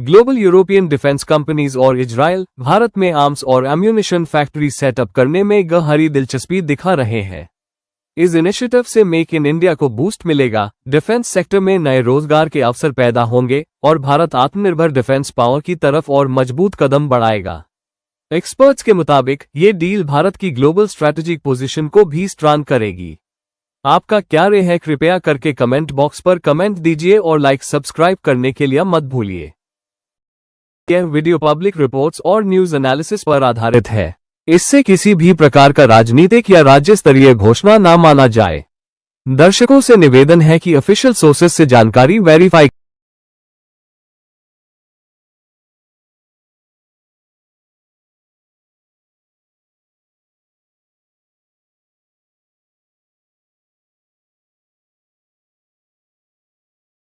Global European defence companies और Israel Bharat में arms और एम्यूनिशन फैक्ट्री सेटअप करने में गहरी दिलचस्पी दिखा रहे हैं। इस इनिशिएटिव से मेक इन इंडिया को बूस्ट मिलेगा, डिफेंस सेक्टर में नए रोजगार के अवसर पैदा होंगे और भारत आत्मनिर्भर डिफेंस पावर की तरफ और मजबूत कदम बढ़ाएगा। एक्सपर्ट्स के मुताबिक ये डील भारत की ग्लोबल स्ट्रैटेजिक पोजीशन को भी स्ट्रांग करेगी। आपका क्या राय है? कृपया करके कमेंट बॉक्स पर कमेंट दीजिए और लाइक सब्सक्राइब करने के लिए मत भूलिए। यह वीडियो पब्लिक रिपोर्ट्स और न्यूज एनालिसिस पर आधारित है। इससे किसी भी प्रकार का राजनीतिक या राज्य स्तरीय घोषणा न माना जाए। दर्शकों से निवेदन है कि ऑफिशियल सोर्सेज से जानकारी वेरीफाई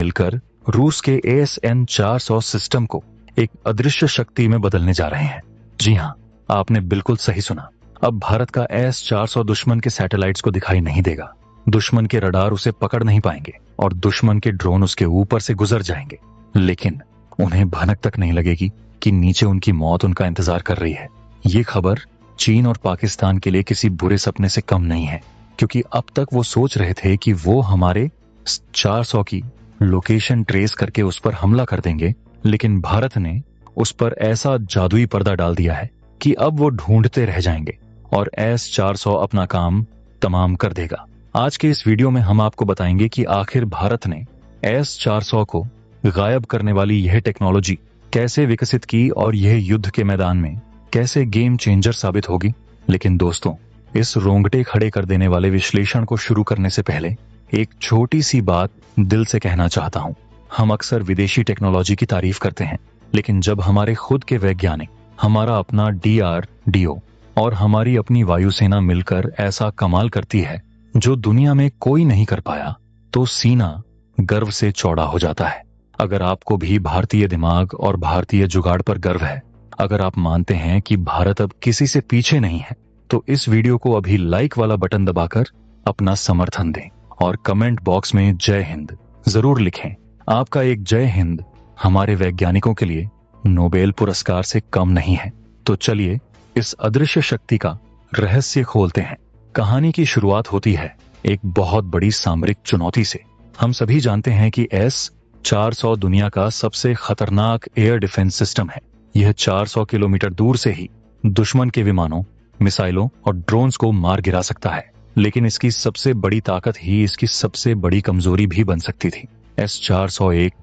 मिलकर रूस के AS-N400 सिस्टम को एक अदृश्य शक्ति में बदलने जा रहे हैं। जी हां, आपने बिल्कुल सही सुना। अब भारत का AS-400 दुश्मन के सैटेलाइट्स को दिखाई नहीं देगा, दुश्मन के रडार उसे पकड़ नहीं पाएंगे और दुश्मन के ड्रोन उसके ऊपर से गुजर जाएंगे, लेकिन उन्हें भनक तक नहीं लगेगी कि नीचे उनकी मौत उनका इंतजार कर रही है। ये खबर चीन और पाकिस्तान के लिए किसी बुरे सपने से कम नहीं है, क्योंकि अब तक वो सोच रहे थे कि वो हमारे 400 की लोकेशन ट्रेस करके उस पर हमला कर देंगे, लेकिन भारत ने उस पर ऐसा जादुई पर्दा डाल दिया है कि अब वो ढूंढते रह जाएंगे और AS-400 अपना काम तमाम कर देगा। आज के इस वीडियो में हम आपको बताएंगे कि आखिर भारत ने AS-400 को गायब करने वाली यह टेक्नोलॉजी कैसे विकसित की और यह युद्ध के मैदान में कैसे गेम चेंजर साबित होगी। लेकिन दोस्तों, इस रोंगटे खड़े कर देने वाले विश्लेषण को शुरू करने से पहले एक छोटी सी बात दिल से कहना चाहता हूं। हम अक्सर विदेशी टेक्नोलॉजी की तारीफ करते हैं, लेकिन जब हमारे खुद के वैज्ञानिक, हमारा अपना DRDO और हमारी अपनी वायुसेना मिलकर ऐसा कमाल करती है जो दुनिया में कोई नहीं कर पाया, तो सीना गर्व से चौड़ा हो जाता है। अगर आपको भी भारतीय दिमाग और भारतीय जुगाड़ पर गर्व है, अगर आप मानते हैं कि भारत अब किसी से पीछे नहीं है, तो इस वीडियो को अभी लाइक वाला बटन दबाकर अपना समर्थन दें और कमेंट बॉक्स में जय हिंद जरूर लिखें। आपका एक जय हिंद हमारे वैज्ञानिकों के लिए नोबेल पुरस्कार से कम नहीं है। तो चलिए इस अदृश्य शक्ति का रहस्य खोलते हैं। कहानी की शुरुआत होती है एक बहुत बड़ी सामरिक चुनौती से। हम सभी जानते हैं कि AS-400 दुनिया का सबसे खतरनाक एयर डिफेंस सिस्टम है। यह 400 किलोमीटर दूर से ही दुश्मन के विमानों, मिसाइलों और ड्रोन्स को मार गिरा सकता है, लेकिन इसकी सबसे बड़ी ताकत ही इसकी सबसे बड़ी कमजोरी भी बन सकती थी। AS-400 एक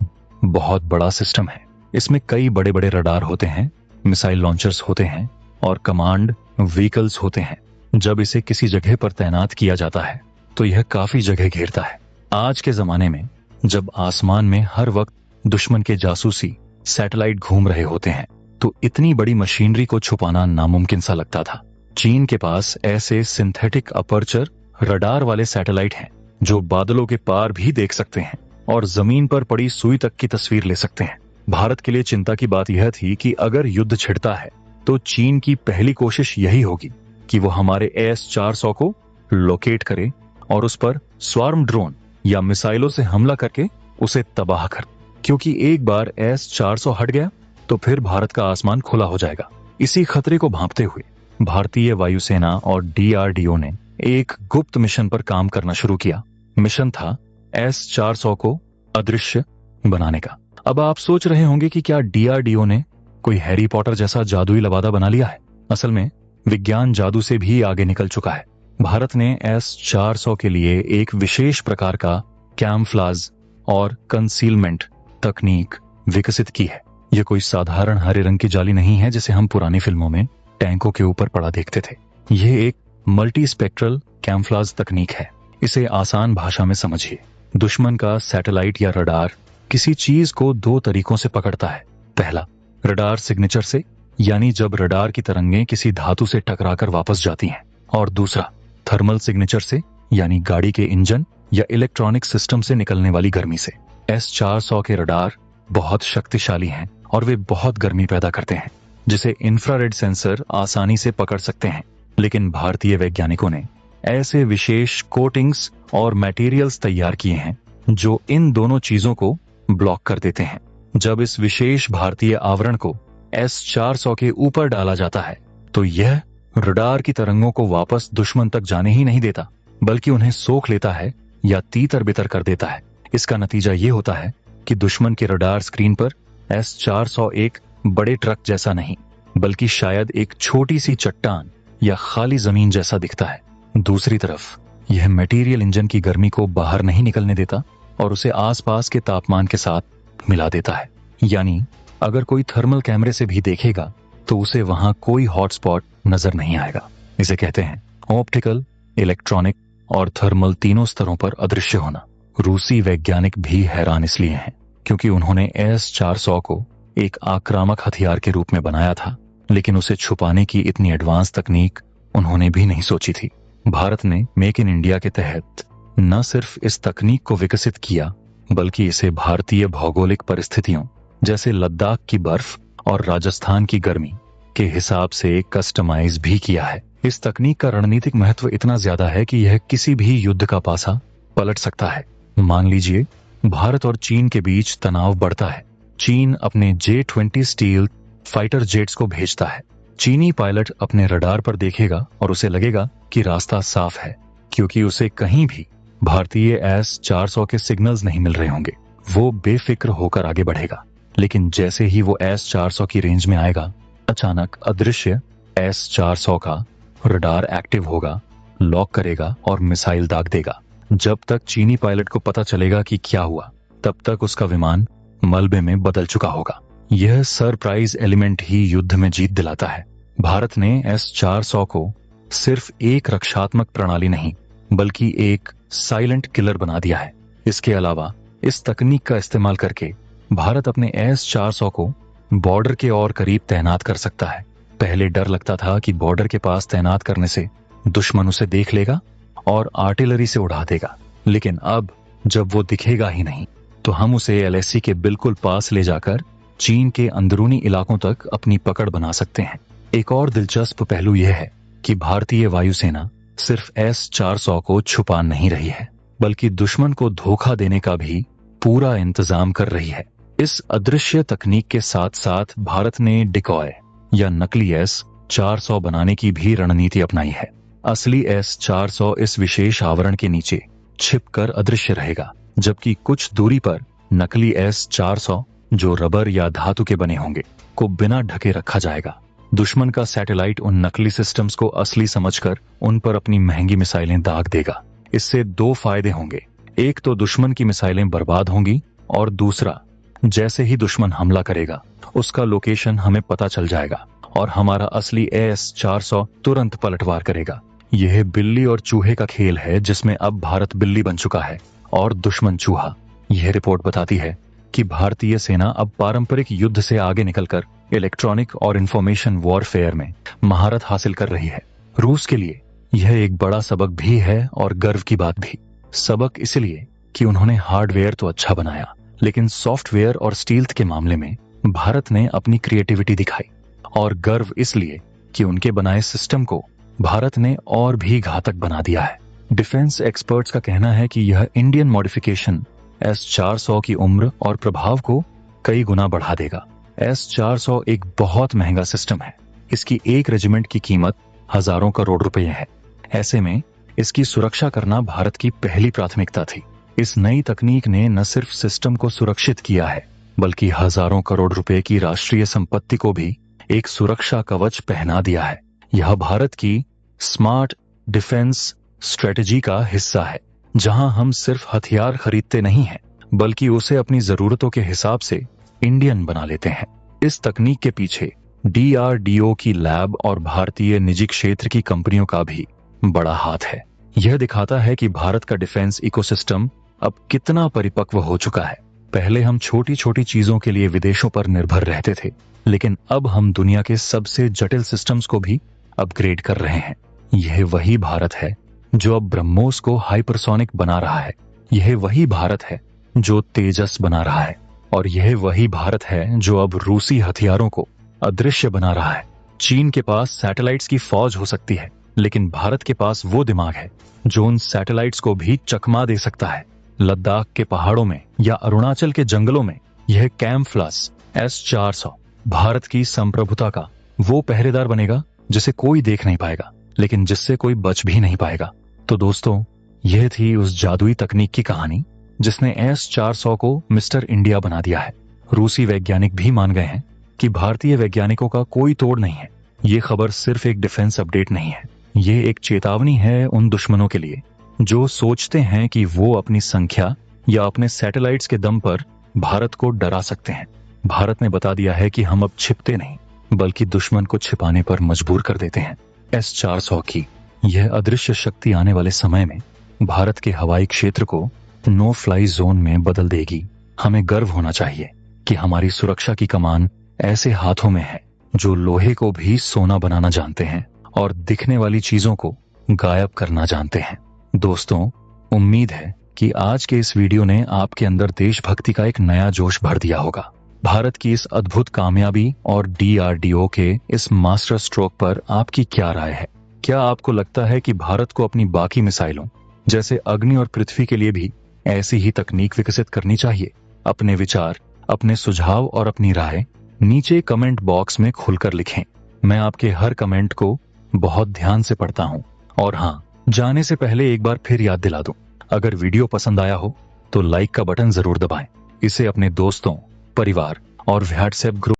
बहुत बड़ा सिस्टम है। इसमें कई बड़े बड़े रडार होते हैं, मिसाइल लॉन्चर्स होते हैं और कमांड व्हीकल्स होते हैं। जब इसे किसी जगह पर तैनात किया जाता है तो यह काफी जगह घेरता है। आज के जमाने में जब आसमान में हर वक्त दुश्मन के जासूसी सैटेलाइट घूम रहे होते हैं, तो इतनी बड़ी मशीनरी को छुपाना नामुमकिन सा लगता था। चीन के पास ऐसे सिंथेटिक अपर्चर रडार वाले सैटेलाइट हैं जो बादलों के पार भी देख सकते हैं और जमीन पर पड़ी सुई तक की तस्वीर ले सकते हैं। भारत के लिए चिंता की बात यह थी कि अगर युद्ध छिड़ता है तो चीन की पहली कोशिश यही होगी कि वो हमारे AS-400 को लोकेट करे और उस पर स्वार्म ड्रोन या मिसाइलों से हमला करके उसे तबाह कर, क्योंकि एक बार AS-400 हट गया तो फिर भारत का आसमान खुला हो जाएगा। इसी खतरे को भांपते हुए भारतीय वायुसेना और DRDO ने एक गुप्त मिशन पर काम करना शुरू किया। मिशन था AS-400 को अदृश्य बनाने का। अब आप सोच रहे होंगे कि क्या DRDO ने कोई हैरी पॉटर जैसा जादुई लबादा बना लिया है? असल में विज्ञान जादू से भी आगे निकल चुका है। भारत ने AS-400 के लिए एक विशेष प्रकार का कैमफ्लाज और कंसीलमेंट तकनीक विकसित की है। यह कोई साधारण हरे रंग की जाली नहीं है जिसे हम पुरानी फिल्मों में टैंकों के ऊपर पड़ा देखते थे। यह एक मल्टी स्पेक्ट्रल कैमफ्लाज तकनीक है। इसे आसान भाषा में समझिए। दुश्मन का सैटेलाइट या रडार किसी चीज को दो तरीकों से पकड़ता है। पहला, रडार सिग्नेचर से, यानी जब रडार की तरंगें किसी धातु से टकराकर वापस जाती हैं, और दूसरा थर्मल सिग्नेचर से, यानी गाड़ी के इंजन या इलेक्ट्रॉनिक सिस्टम से निकलने वाली गर्मी से। AS-400 के रडार बहुत शक्तिशाली हैं और वे बहुत गर्मी पैदा करते हैं, जिसे इंफ्रारेड सेंसर आसानी से पकड़ सकते हैं। लेकिन भारतीय वैज्ञानिकों ने ऐसे विशेष कोटिंग्स और मटेरियल्स तैयार किए हैं जो इन दोनों चीजों को ब्लॉक कर देते हैं। जब इस विशेष भारतीय आवरण को S-400 के ऊपर डाला जाता है तो यह रडार की तरंगों को वापस दुश्मन तक जाने ही नहीं देता, बल्कि उन्हें सोख लेता है या तीतर बितर कर देता है। इसका नतीजा ये होता है कि दुश्मन के रडार स्क्रीन पर S-400 एक बड़े ट्रक जैसा नहीं, बल्कि शायद एक छोटी सी चट्टान या खाली जमीन जैसा दिखता है। दूसरी तरफ यह मटेरियल इंजन की गर्मी को बाहर नहीं निकलने देता और उसे आसपास के तापमान के साथ मिला देता है। यानी अगर कोई थर्मल कैमरे से भी देखेगा तो उसे वहां कोई हॉटस्पॉट नजर नहीं आएगा। इसे कहते हैं ऑप्टिकल, इलेक्ट्रॉनिक और थर्मल तीनों स्तरों पर अदृश्य होना। रूसी वैज्ञानिक भी हैरान इसलिए हैं क्योंकि उन्होंने S-400 को एक आक्रामक हथियार के रूप में बनाया था, लेकिन उसे छुपाने की इतनी एडवांस तकनीक उन्होंने भी नहीं सोची थी। भारत ने मेक इन इंडिया के तहत न सिर्फ इस तकनीक को विकसित किया, बल्कि इसे भारतीय भौगोलिक परिस्थितियों जैसे लद्दाख की बर्फ और राजस्थान की गर्मी के हिसाब से कस्टमाइज भी किया है। इस तकनीक का रणनीतिक महत्व इतना ज्यादा है कि यह किसी भी युद्ध का पासा पलट सकता है। मान लीजिए भारत और चीन के बीच तनाव बढ़ता है। चीन अपने J-20 स्टील फाइटर जेट्स को भेजता है। चीनी पायलट अपने रडार पर देखेगा और उसे लगेगा कि रास्ता साफ है, क्योंकि उसे कहीं भी भारतीय S-400 के सिग्नल्स नहीं मिल रहे होंगे। वो बेफिक्र होकर आगे बढ़ेगा, लेकिन जैसे ही वो S-400 की रेंज में आएगा, अचानक अदृश्य S-400 का रडार एक्टिव होगा, लॉक करेगा और मिसाइल दाग देगा। जब तक चीनी पायलट को पता चलेगा कि क्या हुआ, तब तक उसका विमान मलबे में बदल चुका होगा। यह सरप्राइज एलिमेंट ही युद्ध में जीत दिलाता है। भारत ने S-400 को सिर्फ एक रक्षात्मक प्रणाली नहीं, बल्कि एक साइलेंट किलर बना दिया है। इसके अलावा इस तकनीक का इस्तेमाल करके भारत अपने S-400 को बॉर्डर के और करीब तैनात कर सकता है। पहले डर लगता था कि बॉर्डर के पास तैनात करने से दुश्मन उसे देख लेगा और आर्टिलरी से उड़ा देगा, लेकिन अब जब वो दिखेगा ही नहीं तो हम उसे LAC के बिल्कुल पास ले जाकर चीन के अंदरूनी इलाकों तक अपनी पकड़ बना सकते हैं। एक और दिलचस्प पहलू यह है कि भारतीय वायुसेना सिर्फ S-400 को छुपा नहीं रही है, बल्कि दुश्मन को धोखा देने का भी पूरा इंतजाम कर रही है। इस अदृश्य तकनीक के साथ साथ भारत ने डिकॉय या नकली S-400 बनाने की भी रणनीति अपनाई है। असली S-400 इस विशेष आवरण के नीचे छिपकर अदृश्य रहेगा, जबकि कुछ दूरी पर नकली S-400 जो रबर या धातु के बने होंगे को बिना ढके रखा जाएगा। दुश्मन का सैटेलाइट उन नकली सिस्टम्स को असली समझकर उन पर अपनी महंगी मिसाइलें दाग देगा। इससे दो फायदे होंगे, एक तो दुश्मन की मिसाइलें बर्बाद होंगी और दूसरा, जैसे ही दुश्मन हमला करेगा उसका लोकेशन हमें पता चल जाएगा और हमारा असली S-400 तुरंत पलटवार करेगा। यह बिल्ली और चूहे का खेल है, जिसमें अब भारत बिल्ली बन चुका है और दुश्मन चूहा। यह रिपोर्ट बताती है कि भारतीय सेना अब पारंपरिक युद्ध से आगे निकलकर इलेक्ट्रॉनिक और इंफॉर्मेशन वॉरफेयर में महारत हासिल कर रही है। रूस के लिए यह एक बड़ा सबक भी है और गर्व की बात भी। सबक इसलिए कि उन्होंने हार्डवेयर तो अच्छा बनाया, लेकिन सॉफ्टवेयर और स्टील्थ के मामले में भारत ने अपनी क्रिएटिविटी दिखाई, और गर्व इसलिए कि उनके बनाए सिस्टम को भारत ने और भी घातक बना दिया है। डिफेंस एक्सपर्ट्स का कहना है कि यह इंडियन मॉडिफिकेशन S-400 की उम्र और प्रभाव को कई गुना बढ़ा देगा। S-400 एक बहुत महंगा सिस्टम है। इसकी एक रेजिमेंट की कीमत हजारों करोड़ रुपए है। ऐसे में इसकी सुरक्षा करना भारत की पहली प्राथमिकता थी। इस नई तकनीक ने न सिर्फ सिस्टम को सुरक्षित किया है, बल्कि हजारों करोड़ रुपए की राष्ट्रीय संपत्ति को भी एक सुरक्षा कवच पहना दिया है। यह भारत की स्मार्ट डिफेंस स्ट्रेटजी का हिस्सा है, जहां हम सिर्फ हथियार खरीदते नहीं हैं, बल्कि उसे अपनी जरूरतों के हिसाब से इंडियन बना लेते हैं। इस तकनीक के पीछे DRDO की लैब और भारतीय निजी क्षेत्र की कंपनियों का भी बड़ा हाथ है। यह दिखाता है कि भारत का डिफेंस इकोसिस्टम अब कितना परिपक्व हो चुका है। पहले हम छोटी छोटी चीजों के लिए विदेशों पर निर्भर रहते थे, लेकिन अब हम दुनिया के सबसे जटिल सिस्टम्स को भी अपग्रेड कर रहे हैं। यह वही भारत है जो अब ब्रह्मोस को हाइपरसोनिक बना रहा है। यह वही भारत है जो तेजस बना रहा है, और यह वही भारत है जो अब रूसी हथियारों को अदृश्य बना रहा है। चीन के पास सैटेलाइट्स की फौज हो सकती है, लेकिन भारत के पास वो दिमाग है जो उन सैटेलाइट्स को भी चकमा दे सकता है। लद्दाख के पहाड़ों में या अरुणाचल के जंगलों में यह कैमफ्लस S-400 भारत की संप्रभुता का वो पहरेदार बनेगा जिसे कोई देख नहीं पाएगा, लेकिन जिससे कोई बच भी नहीं पाएगा। तो दोस्तों, यह थी उस जादुई तकनीक की कहानी जिसने S-400 को मिस्टर इंडिया बना दिया है। रूसी वैज्ञानिक भी मान गए हैं कि भारतीय वैज्ञानिकों का कोई तोड़ नहीं है। ये खबर सिर्फ एक डिफेंस अपडेट नहीं है, ये एक चेतावनी है उन दुश्मनों के लिए जो सोचते हैं कि वो अपनी संख्या या अपने सैटेलाइट्स के दम पर भारत को डरा सकते हैं। भारत ने बता दिया है कि हम अब छिपते नहीं, बल्कि दुश्मन को छिपाने पर मजबूर कर देते हैं। S-400 की यह अदृश्य शक्ति आने वाले समय में भारत के हवाई क्षेत्र को नो फ्लाई जोन में बदल देगी। हमें गर्व होना चाहिए कि हमारी सुरक्षा की कमान ऐसे हाथों में है जो लोहे को भी सोना बनाना जानते हैं और दिखने वाली चीजों को गायब करना जानते हैं। दोस्तों, उम्मीद है कि आज के इस वीडियो ने आपके अंदर देशभक्ति का एक नया जोश भर दिया होगा। भारत की इस अद्भुत कामयाबी और DRDO के इस मास्टर स्ट्रोक पर आपकी क्या राय है? क्या आपको लगता है कि भारत को अपनी बाकी मिसाइलों जैसे अग्नि और पृथ्वी के लिए भी ऐसी ही तकनीक विकसित करनी चाहिए? अपने विचार, अपने सुझाव और अपनी राय नीचे कमेंट बॉक्स में खुलकर लिखें। मैं आपके हर कमेंट को बहुत ध्यान से पढ़ता हूं। और हाँ, जाने से पहले एक बार फिर याद दिला दूं, अगर वीडियो पसंद आया हो तो लाइक का बटन जरूर दबाएं। इसे अपने दोस्तों, परिवार और व्हाट्सएप ग्रुप